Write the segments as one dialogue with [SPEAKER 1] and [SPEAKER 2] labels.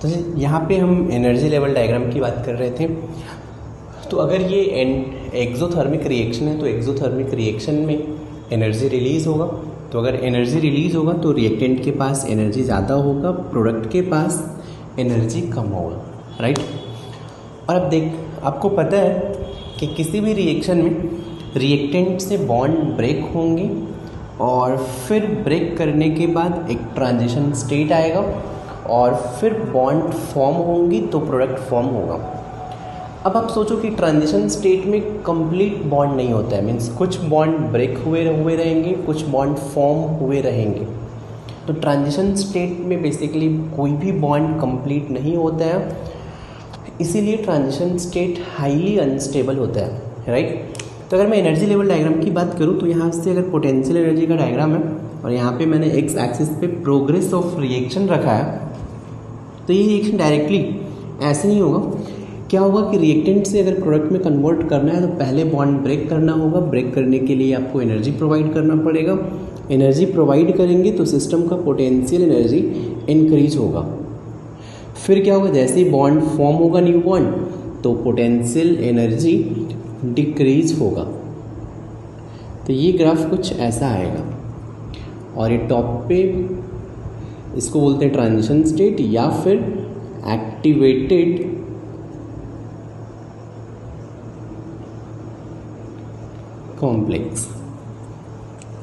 [SPEAKER 1] तो यहाँ पे हम एनर्जी लेवल डायग्राम की बात कर रहे थे। तो अगर ये एक्सोथर्मिक रिएक्शन है तो एक्सोथर्मिक रिएक्शन में एनर्जी रिलीज़ होगा। तो अगर एनर्जी रिलीज़ होगा तो रिएक्टेंट के पास एनर्जी ज़्यादा होगा, प्रोडक्ट के पास एनर्जी कम होगा, राइट। और अब आपको पता है कि किसी भी रिएक्शन में रिएक्टेंट से बॉन्ड ब्रेक होंगे और फिर ब्रेक करने के बाद एक ट्रांजिशन स्टेट आएगा और फिर बॉन्ड फॉर्म होंगी तो प्रोडक्ट फॉर्म होगा। अब आप सोचो कि ट्रांजिशन स्टेट में कंप्लीट बॉन्ड नहीं होता है, मीन्स कुछ बॉन्ड ब्रेक हुए रहेंगे, कुछ बॉन्ड फॉर्म हुए रहेंगे। तो ट्रांजिशन स्टेट में बेसिकली कोई भी बॉन्ड कंप्लीट नहीं होता है, इसीलिए ट्रांजिशन स्टेट हाईली अनस्टेबल होता है, राइट। तो अगर मैं एनर्जी लेवल डायग्राम की बात करूँ तो यहाँ से अगर पोटेंशियल एनर्जी का डायग्राम है और यहाँ पे मैंने एक्स एक्सिस पे प्रोग्रेस ऑफ रिएक्शन रखा है, तो ये रिएक्शन डायरेक्टली ऐसे नहीं होगा। क्या होगा कि रिएक्टेंट से अगर प्रोडक्ट में कन्वर्ट करना है तो पहले बॉन्ड ब्रेक करना होगा। ब्रेक करने के लिए आपको एनर्जी प्रोवाइड करना पड़ेगा। एनर्जी प्रोवाइड करेंगे तो सिस्टम का पोटेंशियल एनर्जी इंक्रीज होगा। फिर क्या होगा, जैसे ही बॉन्ड फॉर्म होगा न्यू बॉन्ड तो पोटेंशियल एनर्जी डिक्रीज होगा। तो ये ग्राफ कुछ ऐसा आएगा और ये टॉप पे इसको बोलते हैं ट्रांजिशन स्टेट या फिर एक्टिवेटेड कॉम्प्लेक्स,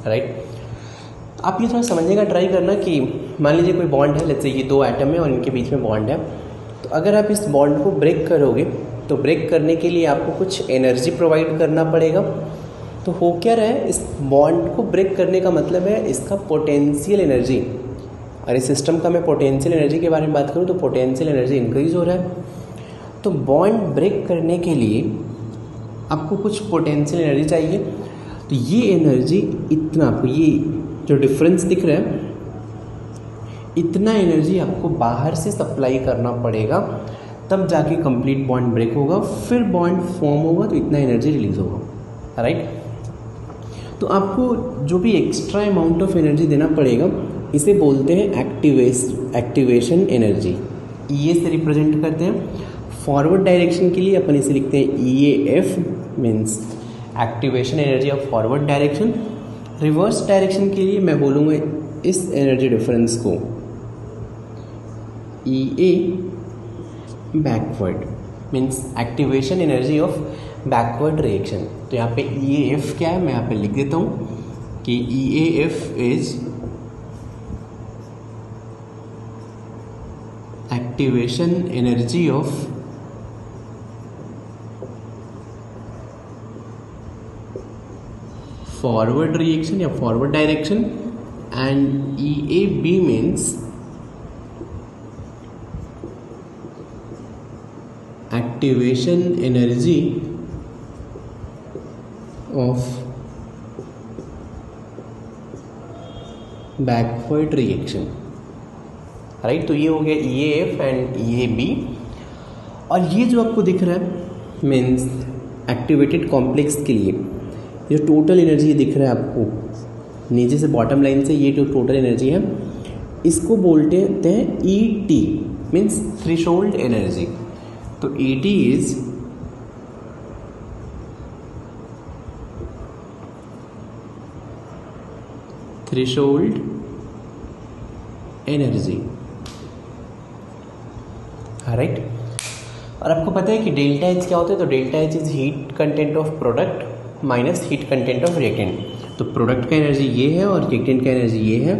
[SPEAKER 1] राइट। आप ये थोड़ा समझने का ट्राई करना कि मान लीजिए कोई बॉन्ड है, लेट्स से ये दो एटम है और इनके बीच में बॉन्ड है। तो अगर आप इस बॉन्ड को ब्रेक करोगे तो ब्रेक करने के लिए आपको कुछ एनर्जी प्रोवाइड करना पड़ेगा। तो हो क्या रहा है, इस बॉन्ड को ब्रेक करने का मतलब है इसका पोटेंशियल एनर्जी। और इस सिस्टम का मैं पोटेंशियल एनर्जी के बारे में बात करूँ तो पोटेंशियल एनर्जी इंक्रीज हो रहा है। तो बॉन्ड ब्रेक करने के लिए आपको कुछ पोटेंशियल एनर्जी चाहिए। तो ये एनर्जी इतना, आपको ये जो डिफरेंस दिख रहा है, इतना एनर्जी आपको बाहर से सप्लाई करना पड़ेगा, तब जाके कंप्लीट बॉन्ड ब्रेक होगा। फिर बॉन्ड फॉर्म होगा तो इतना एनर्जी रिलीज होगा, राइट। तो आपको जो भी एक्स्ट्रा अमाउंट ऑफ एनर्जी देना पड़ेगा इसे बोलते हैं एक्टिवेशन एनर्जी। ये से रिप्रेजेंट करते हैं। फॉरवर्ड डायरेक्शन के लिए अपन इसे लिखते हैं EAF, means activation energy of forward direction. Reverse direction के लिए मैं बोलूँगा इस एनर्जी डिफरेंस को EA backward, means activation energy of backward reaction. तो यहाँ पे EAF क्या है मैं यहाँ पे लिख देता हूँ कि EAF is activation energy of forward reaction या forward direction, and EAB means activation energy of backward reaction, right. तो ये हो गया EAF एंड EAB। और ये जो आपको दिख रहा है मीन्स एक्टिवेटेड कॉम्प्लेक्स के लिए जो टोटल एनर्जी दिख रहा है आपको नीचे से बॉटम लाइन से, ये जो टोटल एनर्जी है इसको बोलते हैं ET, मीन्स थ्रेशोल्ड एनर्जी। तो ET is threshold energy, right. और आपको पता है कि डेल्टा H क्या होता है, तो delta H is heat content of product minus heat content of reactant. तो प्रोडक्ट का एनर्जी ये है और रिएक्टेंट का एनर्जी ये है,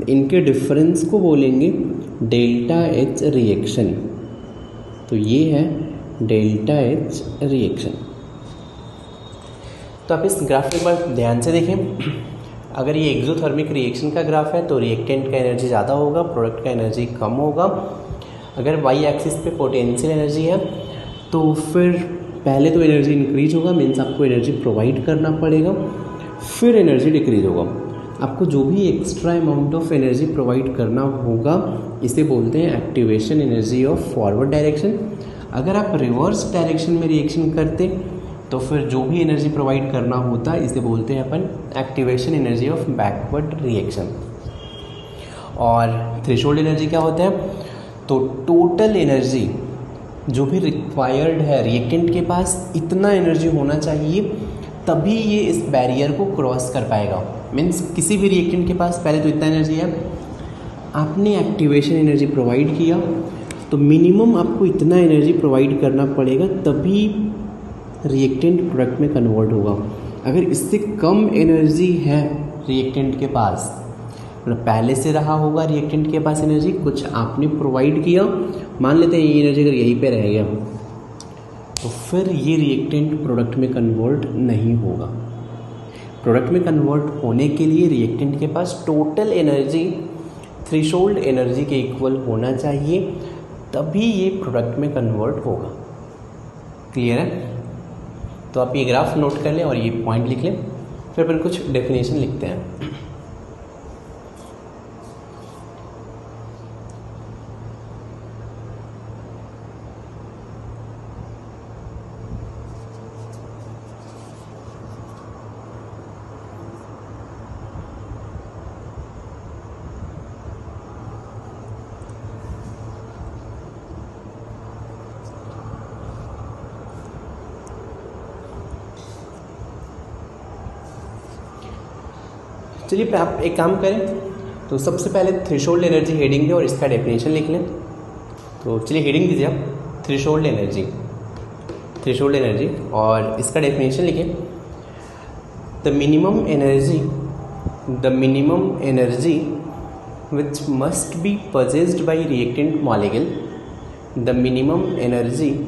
[SPEAKER 1] इनके डिफरेंस को बोलेंगे डेल्टा H रिएक्शन। तो ये है डेल्टा H रिएक्शन। तो आप इस ग्राफ को एक बार ध्यान से देखें। अगर ये एक्सोथर्मिक रिएक्शन का ग्राफ है तो रिएक्टेंट का एनर्जी ज़्यादा होगा, प्रोडक्ट का एनर्जी कम होगा। अगर वाई एक्सिस पे पोटेंशियल एनर्जी है तो फिर पहले तो एनर्जी इंक्रीज होगा, मीन्स आपको एनर्जी प्रोवाइड करना पड़ेगा, फिर एनर्जी डिक्रीज होगा। आपको जो भी extra amount of energy provide करना होगा इसे बोलते हैं activation energy of forward direction. अगर आप रिवर्स डायरेक्शन में रिएक्शन करते तो फिर जो भी एनर्जी प्रोवाइड करना होता इसे बोलते हैं अपन activation energy of backward reaction. और थ्रेशोल्ड एनर्जी क्या होता है, तो टोटल एनर्जी जो भी रिक्वायर्ड है रिएक्टेंट के पास इतना एनर्जी होना चाहिए, तभी ये इस बैरियर को क्रॉस कर पाएगा। मीन्स किसी भी रिएक्टेंट के पास पहले तो इतना एनर्जी है, आपने एक्टिवेशन एनर्जी प्रोवाइड किया तो मिनिमम आपको इतना एनर्जी प्रोवाइड करना पड़ेगा, तभी रिएक्टेंट प्रोडक्ट में कन्वर्ट होगा। अगर इससे कम एनर्जी है रिएक्टेंट के पास, मतलब पहले से रहा होगा रिएक्टेंट के पास एनर्जी, कुछ आपने प्रोवाइड किया, मान लेते हैं ये एनर्जी अगर यहीं पे रह गया, तो फिर ये रिएक्टेंट प्रोडक्ट में कन्वर्ट नहीं होगा। प्रोडक्ट में कन्वर्ट होने के लिए रिएक्टेंट के पास टोटल एनर्जी थ्रेशोल्ड एनर्जी के इक्वल होना चाहिए, तभी ये प्रोडक्ट में कन्वर्ट होगा। क्लियर है? तो आप ये ग्राफ नोट कर लें और ये पॉइंट लिख लें, फिर अपन कुछ डेफिनेशन लिखते हैं। चलिए आप एक काम करें, तो सबसे पहले थ्रेशोल्ड एनर्जी हेडिंग दें और इसका डेफिनेशन लिख लें। तो चलिए हेडिंग दीजिए आप, थ्रेशोल्ड एनर्जी और इसका डेफिनेशन लिखें। The minimum energy which must be possessed by reactant molecule, the minimum energy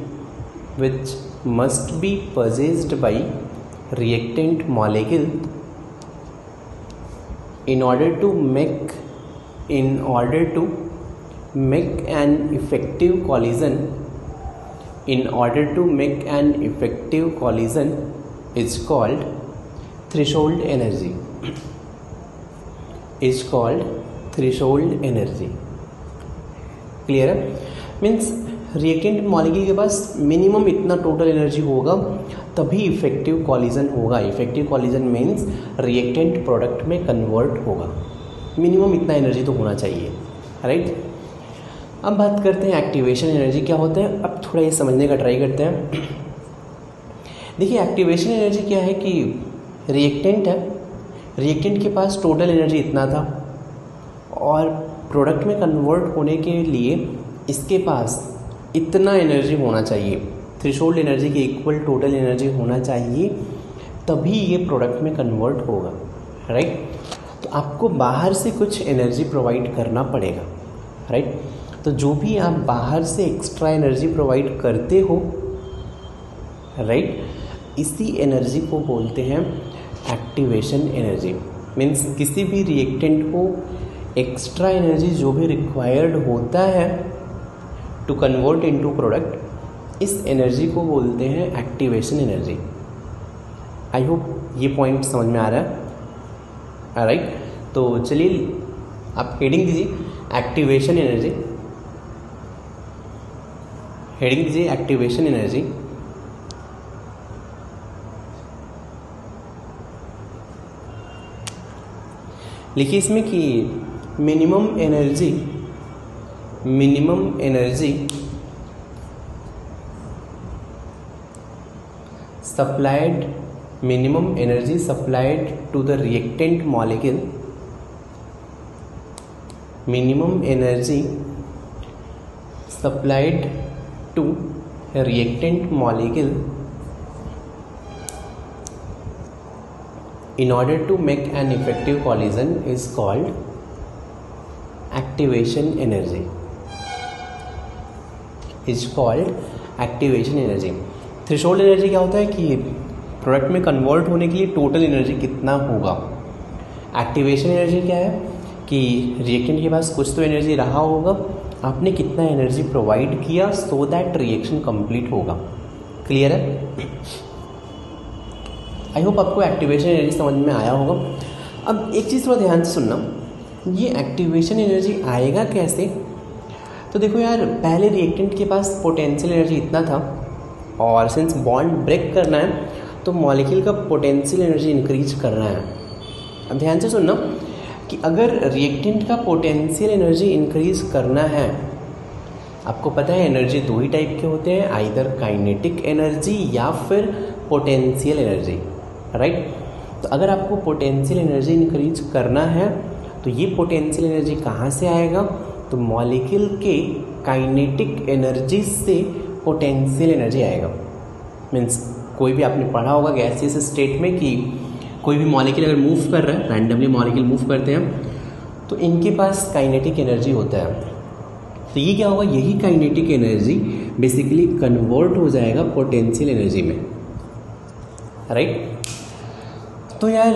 [SPEAKER 1] which must be possessed by reactant molecule in order to make an effective collision is called threshold energy. Clear है? Means reactant molecule के पास minimum इतना total energy होगा, तभी effective collision होगा। Effective collision means reactant product में convert होगा। Minimum इतना एनर्जी तो होना चाहिए, राइट? अब बात करते हैं एक्टिवेशन एनर्जी क्या होता है। अब थोड़ा ये समझने का ट्राई करते हैं। देखिए एक्टिवेशन एनर्जी क्या है कि रिएक्टेंट है, रिएक्टेंट के पास टोटल एनर्जी इतना था और प्रोडक्ट में कन्वर्ट होने के लिए इसके पास इतना एनर्जी होना चाहिए, थ्रेशोल्ड एनर्जी के इक्वल टोटल एनर्जी होना चाहिए, तभी ये प्रोडक्ट में कन्वर्ट होगा, राइट? तो आपको बाहर से कुछ एनर्जी प्रोवाइड करना पड़ेगा, राइट? तो जो भी आप बाहर से एक्स्ट्रा एनर्जी प्रोवाइड करते हो, राइट, इसी एनर्जी को बोलते हैं एक्टिवेशन एनर्जी। मीन्स किसी भी रिएक्टेंट को एक्स्ट्रा एनर्जी जो भी रिक्वायर्ड होता है टू कन्वर्ट इनटू प्रोडक्ट, इस एनर्जी को बोलते हैं एक्टिवेशन एनर्जी। आई होप ये पॉइंट समझ में आ रहा है, राइट? तो चलिए आप हेडिंग दीजिए एक्टिवेशन एनर्जी, हेडिंग दीजिए एक्टिवेशन एनर्जी। लिखिए इसमें कि minimum energy supplied to the reactant molecule, minimum energy supplied to reactant molecule in order to make an effective collision is called activation energy. Threshold energy क्या होता है कि product में convert होने के लिए टोटल एनर्जी कितना होगा। एक्टिवेशन एनर्जी क्या है कि रिएक्टेंट के पास कुछ तो एनर्जी रहा होगा, आपने कितना एनर्जी प्रोवाइड किया सो दैट रिएक्शन कंप्लीट होगा। क्लियर है? आई होप आपको एक्टिवेशन एनर्जी समझ में आया होगा। अब एक चीज़ थोड़ा ध्यान से सुनना, ये एक्टिवेशन एनर्जी आएगा कैसे? तो देखो यार, पहले रिएक्टेंट के पास पोटेंशियल एनर्जी इतना था और सिंस बॉन्ड ब्रेक करना है तो मॉलिक्यूल का पोटेंशियल एनर्जी इंक्रीज करना है। अब ध्यान से सुनना कि अगर रिएक्टेंट का पोटेंशियल एनर्जी इंक्रीज करना है आपको पता है एनर्जी दो ही टाइप के होते हैं, आइदर काइनेटिक एनर्जी या फिर पोटेंशियल एनर्जी, राइट। तो अगर आपको पोटेंशियल एनर्जी इंक्रीज करना है तो ये पोटेंशियल एनर्जी कहाँ से आएगा, तो मॉलिक्यूल के काइनेटिक एनर्जी से पोटेंशियल एनर्जी आएगा। मीन्स कोई भी आपने पढ़ा होगा गैसियस स्टेट में कि कोई भी मॉलिक्यूल अगर मूव कर रहा है, रैंडमली मॉलिक्यूल मूव करते हैं तो इनके पास काइनेटिक एनर्जी होता है। तो ये क्या होगा, यही काइनेटिक एनर्जी बेसिकली कन्वर्ट हो जाएगा पोटेंशियल एनर्जी में, राइट। तो यार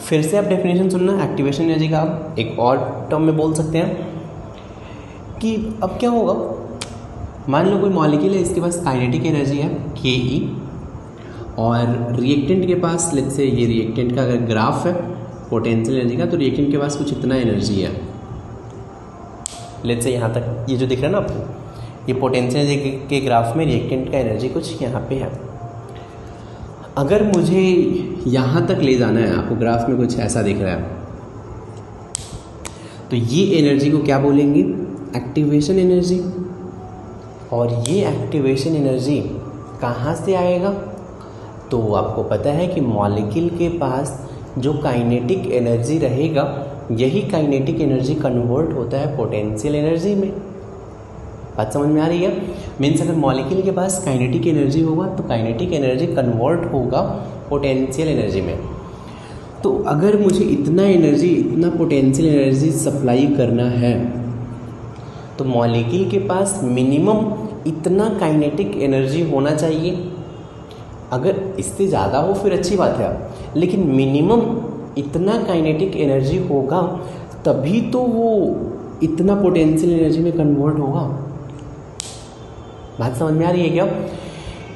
[SPEAKER 1] फिर से आप डेफिनेशन सुनना एक्टिवेशन एनर्जी का। आप एक और टर्म में बोल सकते हैं कि अब क्या होगा, मान लो कोई मॉलिक्यूल है, इसके पास काइनेटिक एनर्जी है Ke, और रिएक्टेंट के पास, लेट्स से ये रिएक्टेंट का अगर ग्राफ है पोटेंशियल एनर्जी का, तो रिएक्टेंट के पास कुछ इतना एनर्जी है। लेट्स से यहाँ तक ये जो दिख रहा है ना आपको, ये पोटेंशियल एनर्जी के ग्राफ में रिएक्टेंट का एनर्जी कुछ यहाँ पे है। अगर मुझे यहाँ तक ले जाना है, आपको ग्राफ में कुछ ऐसा दिख रहा है, तो ये एनर्जी को क्या बोलेंगे, एक्टिवेशन एनर्जी। और ये एक्टिवेशन एनर्जी कहाँ से आएगा, तो आपको पता है कि मॉलिक्यूल के पास जो काइनेटिक एनर्जी रहेगा, यही काइनेटिक एनर्जी कन्वर्ट होता है पोटेंशियल एनर्जी में। बात समझ में आ रही है। मीन्स अगर मॉलिक्यूल के पास काइनेटिक एनर्जी होगा तो काइनेटिक एनर्जी कन्वर्ट होगा पोटेंशियल एनर्जी में। तो अगर मुझे इतना एनर्जी, इतना पोटेंशियल एनर्जी सप्लाई करना है तो मॉलिक्यूल के पास मिनिमम इतना काइनेटिक एनर्जी होना चाहिए। अगर इससे ज़्यादा हो फिर अच्छी बात है, लेकिन मिनिमम इतना काइनेटिक एनर्जी होगा तभी तो वो इतना पोटेंशियल एनर्जी में कन्वर्ट होगा। बात समझ में आ रही है क्या,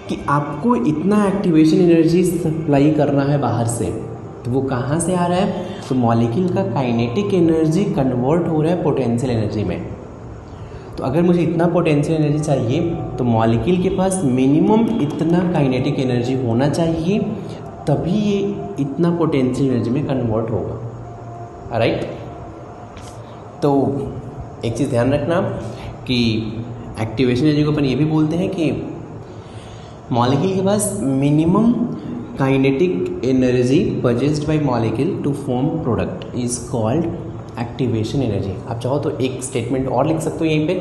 [SPEAKER 1] कि आपको इतना एक्टिवेशन एनर्जी सप्लाई करना है बाहर से, तो वो कहाँ से आ रहा है, तो मॉलिक्यूल का काइनेटिक एनर्जी कन्वर्ट हो रहा है पोटेंशियल एनर्जी में। तो अगर मुझे इतना पोटेंशियल एनर्जी चाहिए तो मॉलिक्यूल के पास मिनिमम इतना काइनेटिक एनर्जी होना चाहिए, तभी ये इतना पोटेंशियल एनर्जी में कन्वर्ट होगा, राइट। तो एक चीज़ ध्यान रखना कि एक्टिवेशन एनर्जी को अपन ये भी बोलते हैं कि मॉलिक्यूल के पास minimum kinetic energy possessed by molecule to form product is called activation energy. आप चाहो तो एक स्टेटमेंट और लिख सकते हो यहीं पे,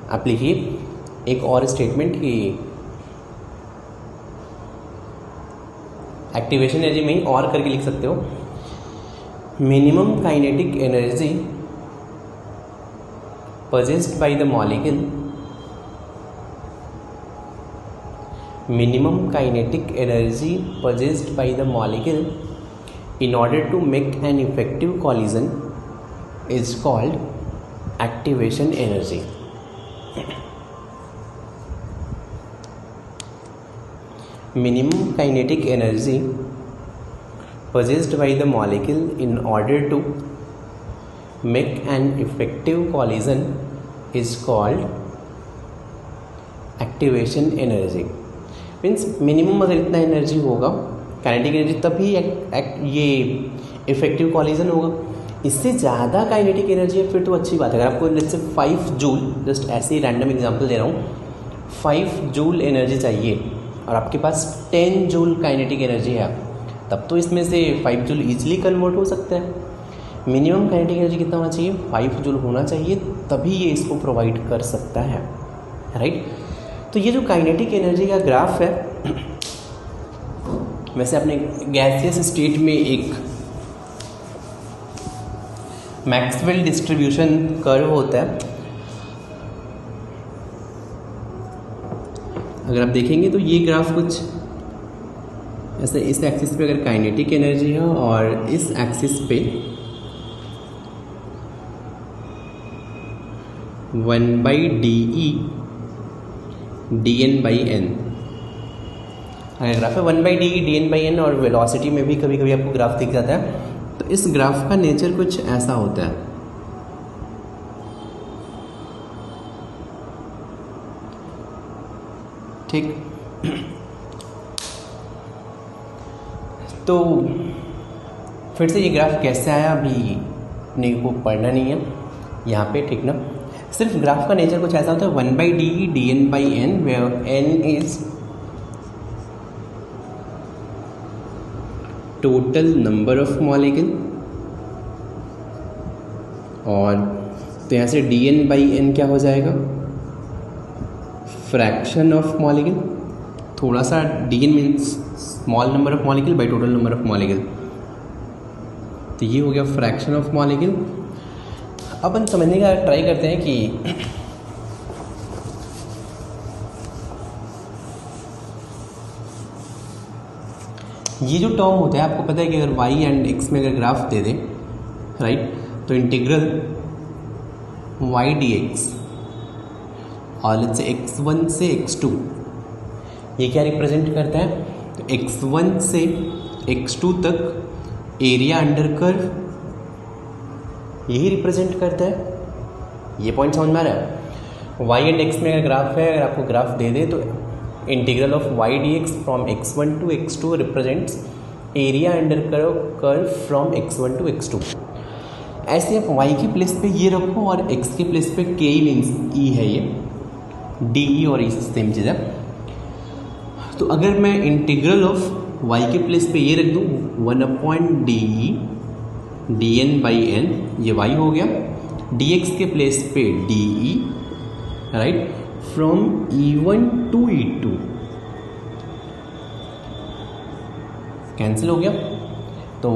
[SPEAKER 1] आप लिखिए एक और स्टेटमेंट कि एक्टिवेशन एनर्जी में ही और करके लिख सकते हो, minimum kinetic energy possessed by the molecule, minimum kinetic energy possessed by the molecule in order to make an effective collision is called activation energy. Minimum kinetic energy possessed by the molecule in order to make an effective collision is called activation energy. Means minimum अगर इतना energy होगा kinetic energy तभी ये effective collision होगा। इससे ज़्यादा kinetic energy है फिर तो अच्छी बात है। अगर आपको जैसे 5 जूल, जस्ट ऐसे ही रैंडम एग्जांपल दे रहा हूँ, 5 जूल एनर्जी चाहिए और आपके पास 10 जूल काइनेटिक एनर्जी है, तब तो इसमें से 5 जूल ईजिली कन्वर्ट हो सकता है। मिनिमम काइनेटिक एनर्जी कितना होना चाहिए, 5 जूल होना चाहिए, तभी ये इसको प्रोवाइड कर सकता है, राइट। तो ये जो काइनेटिक एनर्जी का ग्राफ है, वैसे अपने गैसियस स्टेट में एक मैक्सवेल डिस्ट्रीब्यूशन कर्व होता है। अगर आप देखेंगे तो ये ग्राफ कुछ ऐसे, इस एक्सिस पे अगर काइनेटिक एनर्जी है और इस एक्सिस पे 1/dE dN/n अगर ग्राफ है 1/dE dN/n, और वेलोसिटी में भी कभी कभी आपको ग्राफ दिख जाता है। तो इस ग्राफ का नेचर कुछ ऐसा होता है। ठीक, तो फिर से ये ग्राफ कैसे आया अभी अपने को पढ़ना नहीं है यहाँ पे, ठीक ना। सिर्फ ग्राफ का नेचर कुछ ऐसा होता है 1/d dn/n where n is total number of molecule, और तो यहाँ से dn/n क्या हो जाएगा, फ्रैक्शन ऑफ मॉलिक्यूल। थोड़ा सा dn means small number of molecule by total number of molecule, तो ये हो गया फ्रैक्शन ऑफ मॉलिक्यूल। अपन समझने का ट्राई करते हैं कि ये जो टर्म होता है, आपको पता है कि अगर y एंड x में अगर ग्राफ दे दें, राइट, तो इंटीग्रल y dx और लेट्स से x1 से x2, ये क्या रिप्रेजेंट करता है, तो x1 से x2 तक एरिया अंडर कर्व यही रिप्रेजेंट करता है। ये पॉइंट समझ में आ रहा है। y एंड x में अगर ग्राफ है, अगर आपको ग्राफ दे दे, तो integral of y dx from x1 to x2 represents area under curve from x1 to x2। ऐसे आप y के प्लेस पे ये रखो और x के प्लेस पे k मीन्स e है, ये डी और e सेम चीज़ है। तो अगर मैं इंटीग्रल ऑफ y के प्लेस पे ये रख दूँ 1/d dn/n, ये y हो गया, dx के प्लेस पे de, right, from e1 to e2 cancel हो गया। तो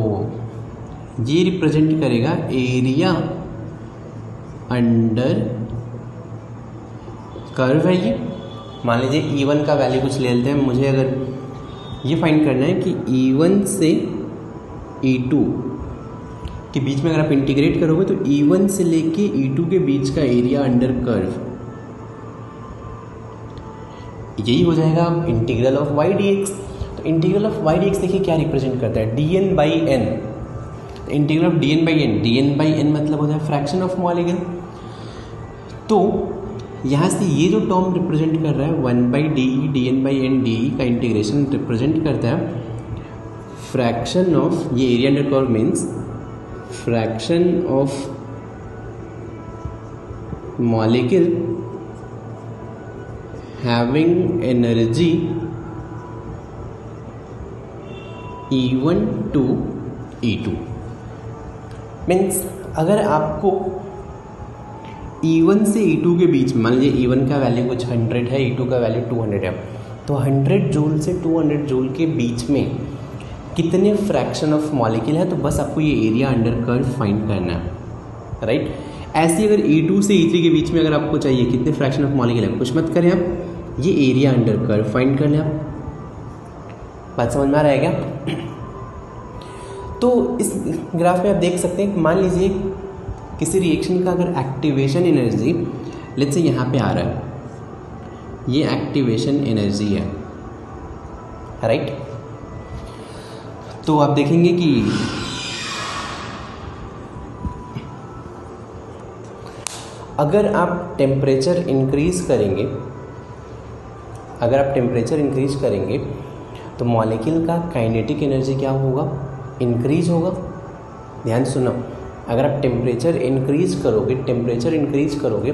[SPEAKER 1] ये रिप्रेजेंट करेगा एरिया अंडर कर्व है। ये मान लीजिए e1 का वैल्यू कुछ ले लेते हैं। मुझे अगर ये फाइंड करना है कि e1 से e2 के बीच में अगर आप इंटीग्रेट करोगे तो e1 से लेके e2 के बीच का एरिया अंडर कर्व यही हो जाएगा इंटीग्रल ऑफ y dx। तो इंटीग्रल ऑफ y dx देखिए क्या रिप्रेजेंट करता है, dn/n। इंटीग्रल ऑफ dn/n मतलब होता है फ्रैक्शन ऑफ मॉलिक्यूल। तो यहाँ से ये जो टर्म रिप्रेजेंट कर रहा है 1/d dn/n de का इंटीग्रेशन रिप्रेजेंट करता है फ्रैक्शन ऑफ, ये area under curve means fraction of molecule having energy e1 to e2। Means अगर आपको e1 से e2 के बीच, मान लीजिए e1 का वैल्यू कुछ 100 है, e2 का वैल्यू 200 है, तो 100 जूल से 200 जूल के बीच में कितने फ्रैक्शन ऑफ मॉलिक्यूल है, तो बस आपको ये एरिया अंडर कर्व फाइंड करना है, राइट। ऐसे अगर e2 से e3 के बीच में अगर आपको चाहिए कितने फ्रैक्शन ऑफ मॉलिक्यूल है, कुछ मत करें आप, ये एरिया अंडर कर्व फाइंड कर लें आप। बात समझ में आ रहा है क्या? तो इस ग्राफ में आप देख सकते हैं, मान लीजिए किसी रिएक्शन का अगर एक्टिवेशन एनर्जी लेट्स से यहाँ पे आ रहा है, ये एक्टिवेशन एनर्जी है, राइट। तो आप देखेंगे कि अगर आप टेम्परेचर इंक्रीज करेंगे, तो मॉलिक्यूल का काइनेटिक एनर्जी क्या होगा, इंक्रीज होगा। ध्यान सुनो, अगर आप टेम्परेचर इंक्रीज करोगे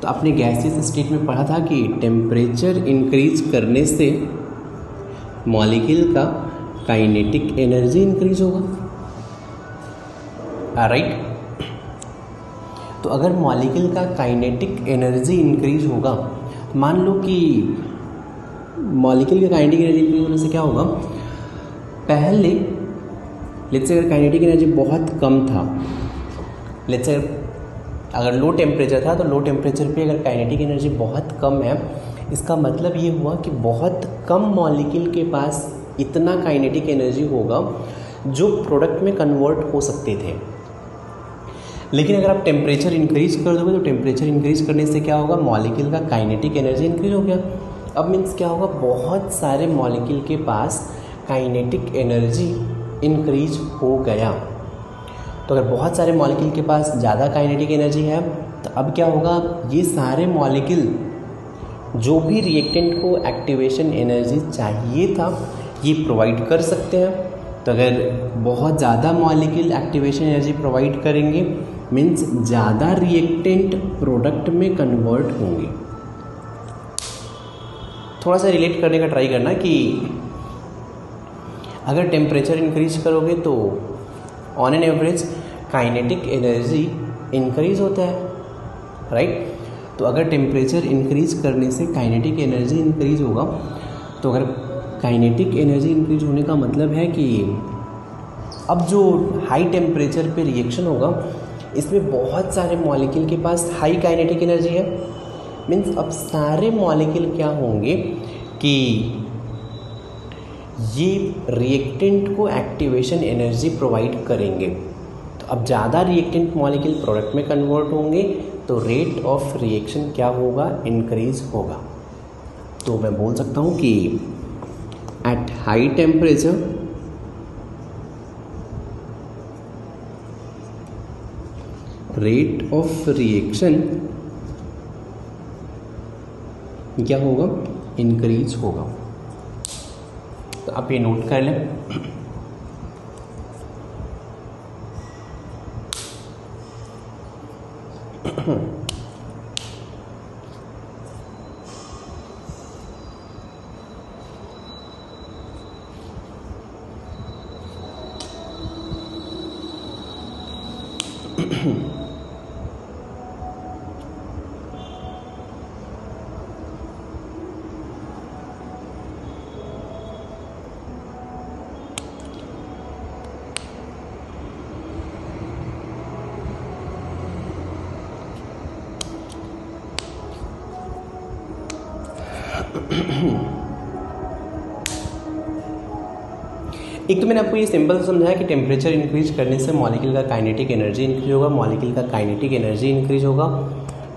[SPEAKER 1] तो आपने गैसियस स्टेट में पढ़ा था कि टेम्परेचर इंक्रीज करने से मॉलिक्यूल का काइनेटिक एनर्जी इंक्रीज होगा, राइट। तो अगर मॉलिक्यूल का काइनेटिक एनर्जी इंक्रीज होगा, मान लो कि मॉलिक्यूल का काइनेटिक एनर्जी इंक्रीज होने से क्या होगा, पहले लेट्स से अगर काइनेटिक एनर्जी बहुत कम था, लेट्स से अगर लो टेम्परेचर था, तो लो टेम्परेचर पे अगर काइनेटिक एनर्जी बहुत कम है, इसका मतलब ये हुआ कि बहुत कम मॉलिक्यूल के पास इतना काइनेटिक एनर्जी होगा जो प्रोडक्ट में कन्वर्ट हो सकते थे। लेकिन अगर आप टेम्परेचर इंक्रीज कर दोगे, तो टेम्परेचर इंक्रीज करने से क्या होगा, मॉलिक्यूल का काइनेटिक एनर्जी इंक्रीज हो गया। अब मीन्स क्या होगा, बहुत सारे मॉलिक्यूल के पास काइनेटिक एनर्जी इंक्रीज हो गया। तो अगर बहुत सारे मॉलिक्यूल के पास ज़्यादा काइनेटिक एनर्जी है, तो अब क्या होगा, ये सारे मॉलिक्यूल जो भी रिएक्टेंट को एक्टिवेशन एनर्जी चाहिए था, ये प्रोवाइड कर सकते हैं। तो अगर बहुत ज़्यादा मॉलिक्यूल एक्टिवेशन एनर्जी प्रोवाइड करेंगे, मीन्स ज़्यादा रिएक्टेंट प्रोडक्ट में कन्वर्ट होंगे। थोड़ा सा रिलेट करने का ट्राई करना कि अगर टेम्परेचर इंक्रीज करोगे तो on an average kinetic energy increase होता है, राइट। तो अगर टेम्परेचर इंक्रीज करने से काइनेटिक एनर्जी इंक्रीज होगा, तो अगर काइनेटिक एनर्जी इंक्रीज होने का मतलब है कि अब जो हाई टेम्परेचर पे रिएक्शन होगा इसमें बहुत सारे मॉलिक्यूल के पास हाई काइनेटिक एनर्जी है। मीन्स अब सारे मॉलिक्यूल क्या होंगे कि ये रिएक्टेंट को एक्टिवेशन एनर्जी प्रोवाइड करेंगे। तो अब ज़्यादा रिएक्टेंट मॉलिक्यूल प्रोडक्ट में कन्वर्ट होंगे तो रेट ऑफ रिएक्शन क्या होगा, इंक्रीज होगा। तो मैं बोल सकता हूँ कि at high temperature rate of reaction क्या होगा, इंक्रीज होगा। तो आप ये नोट कर लें। एक तो मैंने आपको ये सिंपल समझाया कि टेम्परेचर इंक्रीज करने से मॉलिक्यूल का काइनेटिक एनर्जी इंक्रीज होगा, मॉलिक्यूल का काइनेटिक एनर्जी इंक्रीज होगा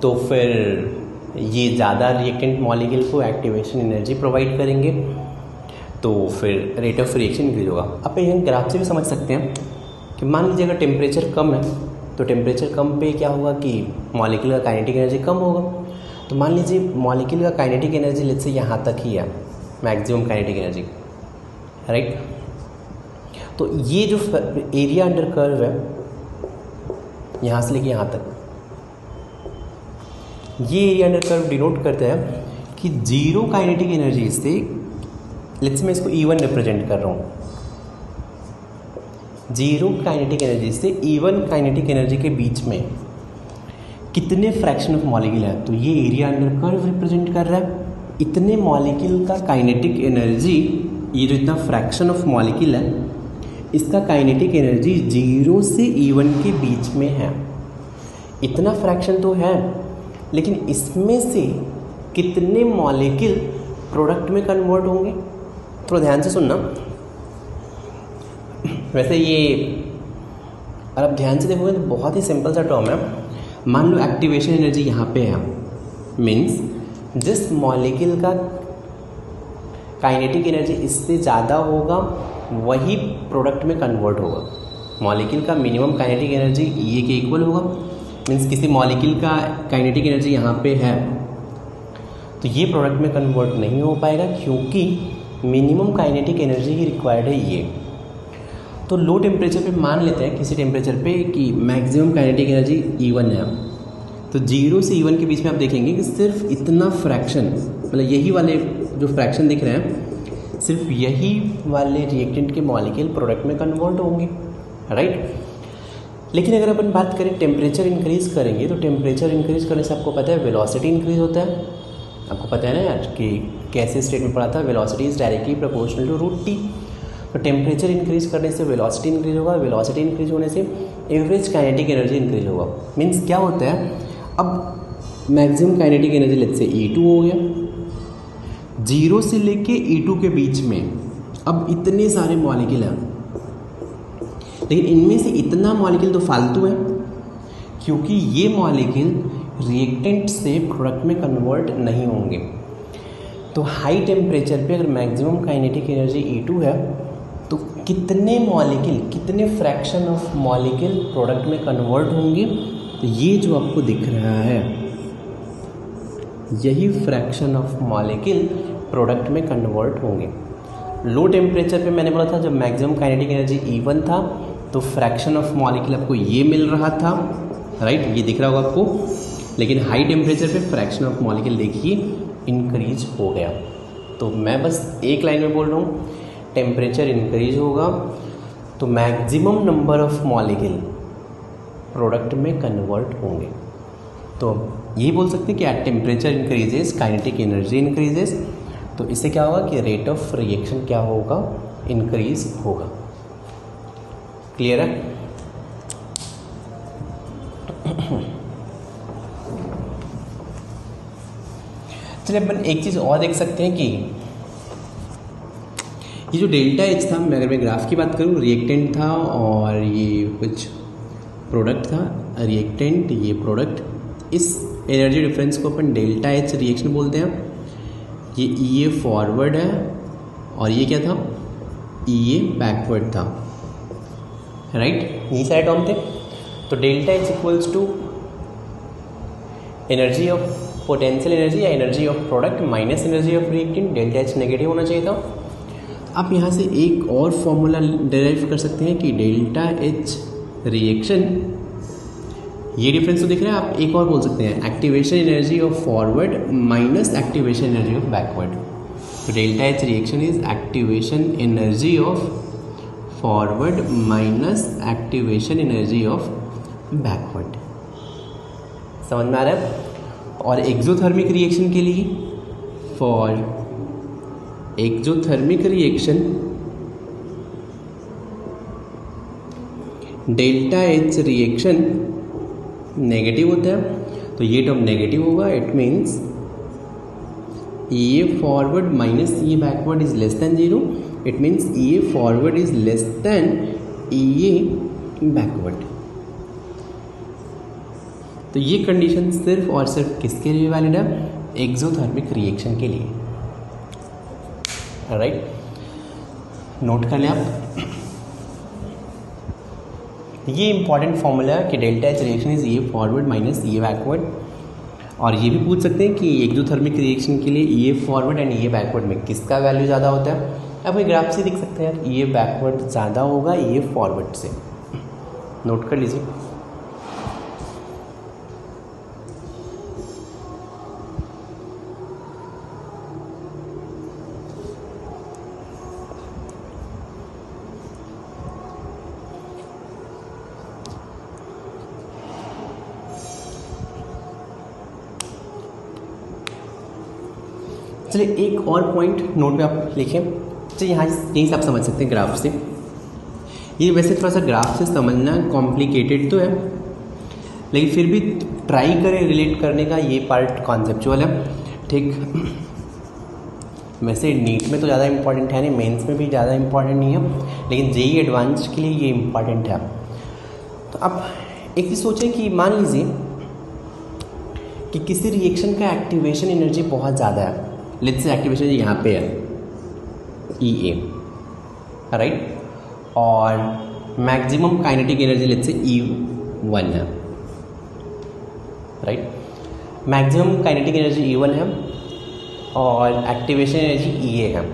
[SPEAKER 1] तो फिर ये ज़्यादा रिएक्टेंट मॉलिक्यूल को एक्टिवेशन एनर्जी प्रोवाइड करेंगे, तो फिर रेट ऑफ रिएक्शन इंक्रीज होगा। आप यहाँ ग्राफ से भी समझ सकते हैं कि मान लीजिए अगर टेम्परेचर कम है तो टेम्परेचर कम पे क्या होगा कि मॉलिक्यूल का काइनेटिक एनर्जी कम होगा। तो मान लीजिए मॉलिक्यूल का काइनेटिक एनर्जी लेट्स से यहाँ तक ही है, मैक्सिमम काइनेटिक एनर्जी, राइट। तो ये जो एरिया अंडर कर्व है यहाँ से लेके यहाँ तक, ये एरिया अंडर कर्व डिनोट करता है कि जीरो काइनेटिक एनर्जी से, लेट्स मैं इसको E1 रिप्रेजेंट कर रहा हूँ, जीरो काइनेटिक एनर्जी से E1 काइनेटिक एनर्जी के बीच में कितने फ्रैक्शन ऑफ मॉलिक्यूल है। तो ये एरिया अंडर कर्व रिप्रेजेंट कर रहा है इतने मॉलिक्यूल का काइनेटिक एनर्जी, ये जो इतना फ्रैक्शन ऑफ मॉलिक्यूल है इसका काइनेटिक एनर्जी 0 से E1 के बीच में है। इतना फ्रैक्शन तो है, लेकिन इसमें से कितने मॉलिक्यूल प्रोडक्ट में कन्वर्ट होंगे, थोड़ा ध्यान से सुनना। वैसे ये अगर आप ध्यान से देखोगे तो बहुत ही सिंपल सा टर्म है। मान लो एक्टिवेशन एनर्जी यहाँ पे है, मीन्स जिस मॉलिक्यूल का काइनेटिक एनर्जी इससे ज़्यादा होगा वही प्रोडक्ट में कन्वर्ट होगा। मॉलिक्यूल का मिनिमम काइनेटिक एनर्जी ये के इक्वल होगा, मीन्स किसी मॉलिक्यूल का काइनेटिक एनर्जी यहाँ पे है तो ये प्रोडक्ट में कन्वर्ट नहीं हो पाएगा क्योंकि मिनिमम काइनेटिक एनर्जी ही रिक्वायर्ड है ये। तो लो टेम्परेचर पे मान लेते हैं किसी टेम्परेचर पे कि मैक्सिमम काइनेटिक एनर्जी E1 है, तो 0 से E1 के बीच में आप देखेंगे कि सिर्फ इतना फ्रैक्शन, मतलब यही वाले जो फ्रैक्शन दिख रहे हैं सिर्फ यही वाले रिएक्टेंट के मॉलिक्यूल प्रोडक्ट में कन्वर्ट होंगे, राइट। लेकिन अगर अपन बात करें टेम्परेचर इंक्रीज करेंगे तो टेम्परेचर इंक्रीज करने से आपको पता है वेलोसिटी इंक्रीज होता है। आपको पता है ना यार कि कैसे स्टेट में पढ़ा था, velocity is directly proportional to √T। तो टेम्परेचर इंक्रीज करने से वेलोसिटी इंक्रीज होगा, वेलोसिटी इंक्रीज होने से एवरेज काइनेटिक एनर्जी इंक्रीज होगा। मीन्स क्या होता है, अब maximum kinetic energy let's say E2 हो गया, 0 से लेके E2 के बीच में अब इतने सारे मॉलिक्यूल हैं, लेकिन इनमें से इतना मॉलिक्यूल तो फालतू है क्योंकि ये मॉलिक्यूल रिएक्टेंट से प्रोडक्ट में कन्वर्ट नहीं होंगे। तो हाई टेम्परेचर पे अगर मैक्सिमम काइनेटिक एनर्जी E2 है तो कितने मॉलिक्यूल, कितने फ्रैक्शन ऑफ मॉलिक्यूल प्रोडक्ट में कन्वर्ट होंगे, तो ये जो आपको दिख रहा है यही फ्रैक्शन ऑफ मॉलिक्यूल प्रोडक्ट में कन्वर्ट होंगे। लो टेम्परेचर पे मैंने बोला था जब मैक्सिमम काइनेटिक एनर्जी E1 था तो फ्रैक्शन ऑफ मॉलिक्यूल आपको ये मिल रहा था राइट, ये दिख रहा होगा आपको। लेकिन हाई टेम्परेचर पे फ्रैक्शन ऑफ मॉलिक्यूल देखिए इंक्रीज हो गया। तो मैं बस एक लाइन में बोल रहा हूँ, टेम्परेचर इंक्रीज होगा तो maximum number of molecule product में कन्वर्ट होंगे। तो ये बोल सकते हैं कि at temperature increases kinetic energy increases. तो इससे क्या होगा कि रेट ऑफ रिएक्शन क्या होगा, इंक्रीज होगा। क्लियर है? चलिए अपन एक चीज़ और देख सकते हैं कि ये जो डेल्टा एच था, मैं अगर मैं ग्राफ की बात करूँ, रिएक्टेंट था और ये कुछ प्रोडक्ट था, रिएक्टेंट ये प्रोडक्ट, इस एनर्जी डिफरेंस को अपन डेल्टा एच रिएक्शन बोलते हैं। ये ई ए फॉरवर्ड है और ये क्या था, ई ए बैकवर्ड था, राइट, ये सारे टर्म थे। तो delta H equals to energy of potential energy या energy of product minus energy of reactant. Delta H negative होना चाहिए था। आप यहाँ से एक और फॉर्मूला डिराइव कर सकते हैं कि डेल्टा एच रिएक्शन, ये डिफरेंस तो दिख रहा है, आप एक और बोल सकते हैं activation energy of forward minus activation energy of backward. तो delta H reaction is activation energy of forward minus activation energy of backward. समझ में आ रहा है? और एक्सोथर्मिक रिएक्शन के लिए, for exothermic reaction delta H reaction negative होता है। तो ये टर्म नेगेटिव होगा, it means E A forward minus E A backward is less than 0। It means E A forward is less than E A backward. तो ये condition सिर्फ और सिर्फ किसके लिए वैलिड है, एक्सोथर्मिक रिएक्शन के लिए, राइट। नोट कर लें आप, ये इंपॉर्टेंट फॉर्मूला है कि delta H reaction is E A forward minus E A backward. और ये भी पूछ सकते हैं कि एक्सोथर्मिक रिएक्शन के लिए E A forward and E A backward में किसका वैल्यू ज़्यादा होता है। अब ये ग्राफ से दिख सकते हैं, ई ए बैकवर्ड ज़्यादा होगा ई ए फॉरवर्ड से। नोट कर लीजिए। चलिए एक और पॉइंट नोट पे आप लिखें। चलिए यहाँ यहीं से आप समझ सकते हैं ग्राफ से। ये वैसे थोड़ा सा ग्राफ से समझना कॉम्प्लिकेटेड तो है, लेकिन फिर भी ट्राई करें रिलेट करने का। ये पार्ट कॉन्सेप्चुअल है, ठीक। वैसे नीट में तो ज़्यादा इंपॉर्टेंट है नहीं, मेंस में भी ज़्यादा इंपॉर्टेंट नहीं है, लेकिन जेईई एडवांस के लिए ये इंपॉर्टेंट है। तो आप एक चीज़ सोचें कि मान लीजिए कि किसी रिएक्शन का एक्टिवेशन एनर्जी बहुत ज़्यादा है। लेट्स से एक्टिवेशन यहाँ पे है ई ए, राइट, और maximum kinetic energy let's say E1 है, right. Maximum kinetic energy E1 है और एक्टिवेशन एनर्जी EA है।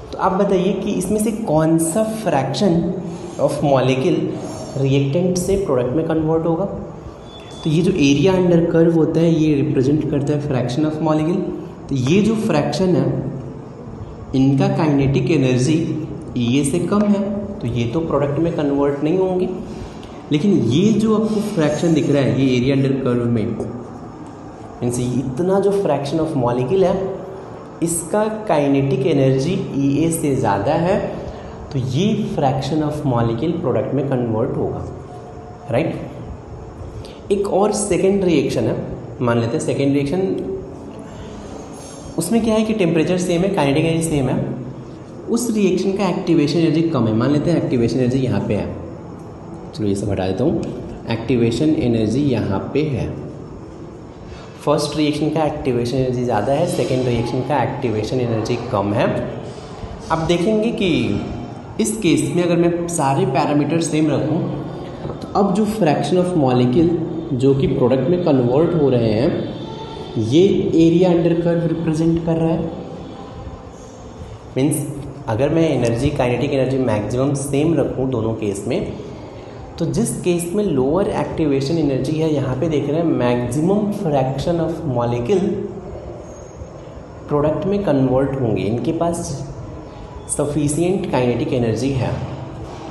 [SPEAKER 1] तो आप बताइए कि इसमें से कौन सा फ्रैक्शन ऑफ मॉलिक्यूल रिएक्टेंट से प्रोडक्ट में कन्वर्ट होगा। तो ये जो एरिया अंडर कर्व होता है ये रिप्रेजेंट करता है फ्रैक्शन ऑफ मॉलिक्यूल। तो ये जो फ्रैक्शन है इनका काइनेटिक एनर्जी EA से कम है, तो ये तो प्रोडक्ट में कन्वर्ट नहीं होंगे। लेकिन ये जो आपको फ्रैक्शन दिख रहा है ये एरिया अंडर कर्व में, मीन्स इतना जो फ्रैक्शन ऑफ मॉलिक्यूल है इसका काइनेटिक एनर्जी EA से ज़्यादा है, तो ये फ्रैक्शन ऑफ मॉलिक्यूल प्रोडक्ट में कन्वर्ट होगा, राइट। एक और सेकेंड रिएक्शन है, मान लेते हैं सेकेंड रिएक्शन, उसमें क्या है कि टेम्परेचर सेम है, काइनेटिक एनर्जी सेम है, उस रिएक्शन का एक्टिवेशन एनर्जी कम है। मान लेते हैं एक्टिवेशन एनर्जी यहाँ पे है, चलो ये सब हटा देता हूँ, एक्टिवेशन एनर्जी यहाँ पे है। फर्स्ट रिएक्शन का एक्टिवेशन एनर्जी ज़्यादा है, सेकेंड रिएक्शन का एक्टिवेशन एनर्जी कम है। अब देखेंगे कि इस केस में अगर मैं सारे पैरामीटर सेम रखूँ तो अब जो फ्रैक्शन ऑफ मॉलिक्यूल जो कि प्रोडक्ट में कन्वर्ट हो रहे हैं ये एरिया अंडर कर्व रिप्रेजेंट कर रहा है। मीन्स अगर मैं energy kinetic energy maximum same रखूँ दोनों केस में, तो जिस केस में लोअर एक्टिवेशन एनर्जी है, यहाँ पे देख रहे हैं maximum fraction of molecule product में कन्वर्ट होंगे, इनके पास सफिशिएंट काइनेटिक एनर्जी है।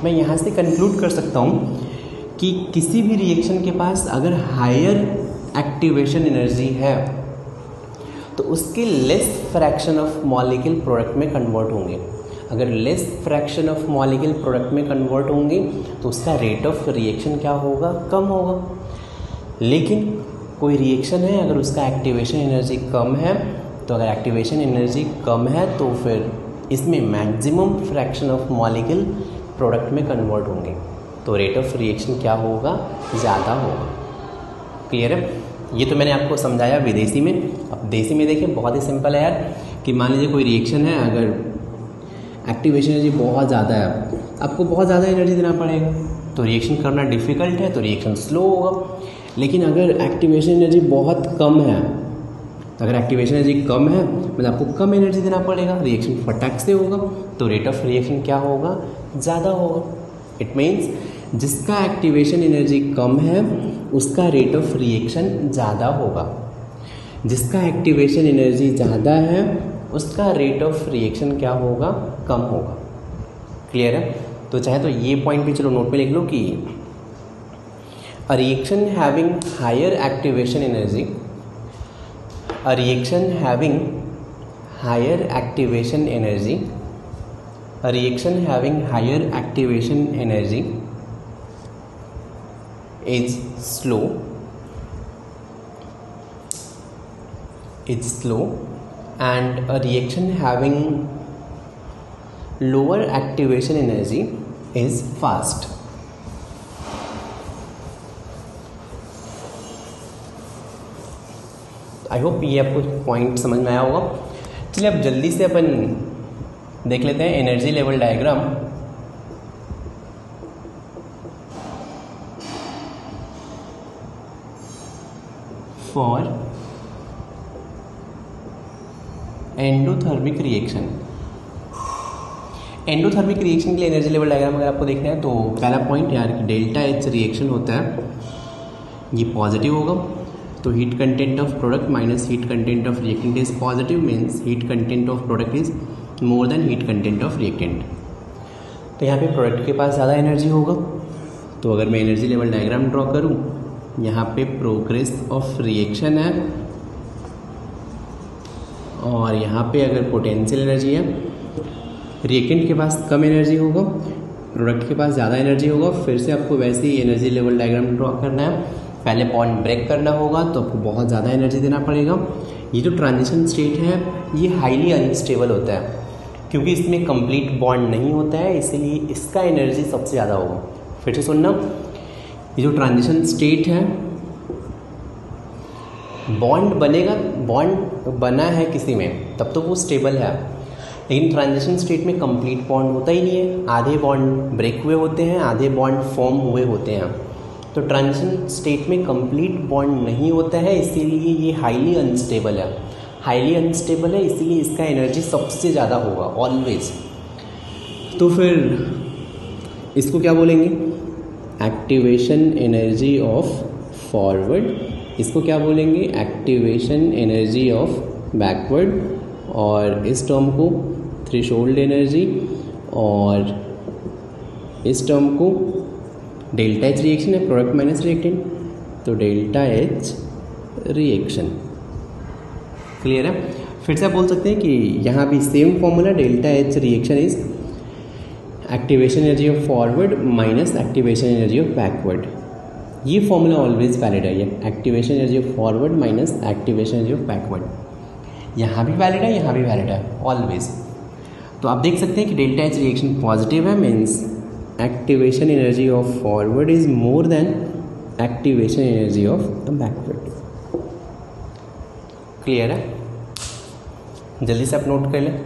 [SPEAKER 1] मैं यहाँ से कंक्लूड कर सकता हूँ कि किसी भी रिएक्शन के पास अगर हायर एक्टिवेशन एनर्जी है तो उसके less fraction of molecule product में कन्वर्ट होंगे। अगर less fraction of molecule product में कन्वर्ट होंगे तो उसका रेट ऑफ रिएक्शन क्या होगा, कम होगा। लेकिन कोई रिएक्शन है, अगर उसका एक्टिवेशन एनर्जी कम है, तो अगर एक्टिवेशन एनर्जी कम है तो फिर इसमें maximum fraction of molecule product में कन्वर्ट होंगे, तो रेट ऑफ रिएक्शन क्या होगा, ज़्यादा होगा। क्लियर है? ये तो मैंने आपको समझाया विदेशी में। अब देसी में देखिए, बहुत ही सिंपल है यार, कि मान लीजिए कोई रिएक्शन है, अगर एक्टिवेशन एनर्जी बहुत ज़्यादा है, आपको बहुत ज़्यादा एनर्जी देना पड़ेगा, तो रिएक्शन करना डिफ़िकल्ट है, तो रिएक्शन स्लो होगा। लेकिन अगर एक्टिवेशन एनर्जी बहुत कम है, अगर एक्टिवेशन एनर्जी कम है मतलब आपको कम एनर्जी देना पड़ेगा, रिएक्शन फटाक से होगा, तो रेट ऑफ रिएक्शन क्या होगा, ज़्यादा होगा। इट मीन्स जिसका एक्टिवेशन एनर्जी कम है उसका रेट ऑफ रिएक्शन ज़्यादा होगा, जिसका एक्टिवेशन एनर्जी ज़्यादा है उसका रेट ऑफ रिएक्शन क्या होगा, कम होगा। क्लियर है? तो चाहे तो ये पॉइंट भी चलो नोट पे लिख लो कि a reaction having higher activation energy, a reaction having higher activation energy, a reaction having higher activation energy is slow, and a reaction having lower activation energy is fast. I hope ये आपको point समझ में आया होगा। चलिए अब जल्दी से अपन देख लेते हैं energy level diagram. For endothermic reaction, endothermic reaction के लिए एनर्जी लेवल डायग्राम अगर आपको देखना है तो पहला पॉइंट यार कि डेल्टा एच रिएक्शन होता है, ये पॉजिटिव होगा, तो heat content of product minus heat content of reactant is positive, means heat content of product is more than heat content of reactant. तो यहाँ पे प्रोडक्ट के पास ज़्यादा एनर्जी होगा, तो अगर मैं एनर्जी लेवल डायग्राम ड्रॉ करूँ, यहाँ पे प्रोग्रेस ऑफ रिएक्शन है और यहाँ पे अगर पोटेंशियल एनर्जी है, रिएक्टेंट के पास कम एनर्जी होगा, प्रोडक्ट के पास ज़्यादा एनर्जी होगा। फिर से आपको वैसे ही एनर्जी लेवल डायग्राम ड्रॉ करना है, पहले बॉन्ड ब्रेक करना होगा तो आपको बहुत ज़्यादा एनर्जी देना पड़ेगा। ये जो ट्रांजिशन स्टेट है ये हाईली अनस्टेबल होता है क्योंकि इसमें कंप्लीट बॉन्ड नहीं होता है, इसीलिए इसका एनर्जी सबसे ज़्यादा होगा। फिर से सुनना, ये जो ट्रांजिशन स्टेट है, बॉन्ड बनेगा, बॉन्ड बना है किसी में तब तो वो स्टेबल है, लेकिन ट्रांजिशन स्टेट में कंप्लीट बॉन्ड होता ही नहीं है, आधे बॉन्ड ब्रेक हुए होते हैं, आधे बॉन्ड फॉर्म हुए होते हैं। तो ट्रांजिशन स्टेट में कंप्लीट बॉन्ड नहीं होता है, इसीलिए ये हाईली अनस्टेबल है। हाईली अनस्टेबल है इसीलिए इसका एनर्जी सबसे ज़्यादा होगा ऑलवेज। तो फिर इसको क्या बोलेंगे, एक्टिवेशन एनर्जी ऑफ फॉरवर्ड, इसको क्या बोलेंगे, एक्टिवेशन एनर्जी ऑफ बैकवर्ड, और इस टर्म को थ्रेशोल्ड एनर्जी, और इस टर्म को डेल्टा एच रिएक्शन है, प्रोडक्ट माइनस रिएक्टेंट, तो डेल्टा एच रिएक्शन। क्लियर है? फिर से आप बोल सकते हैं कि यहाँ भी same formula, delta H reaction is activation energy of forward minus activation energy of backward. ये फॉर्मूला ऑलवेज वैलिड है, ये activation energy of forward minus activation energy of backward. यहाँ भी वैलिड है, यहाँ भी वैलिड है ऑलवेज। तो आप देख सकते हैं कि डेल्टा एच रिएक्शन पॉजिटिव है, means activation energy of forward is more than activation energy of backward. Clear है? जल्दी से आप नोट कर लें।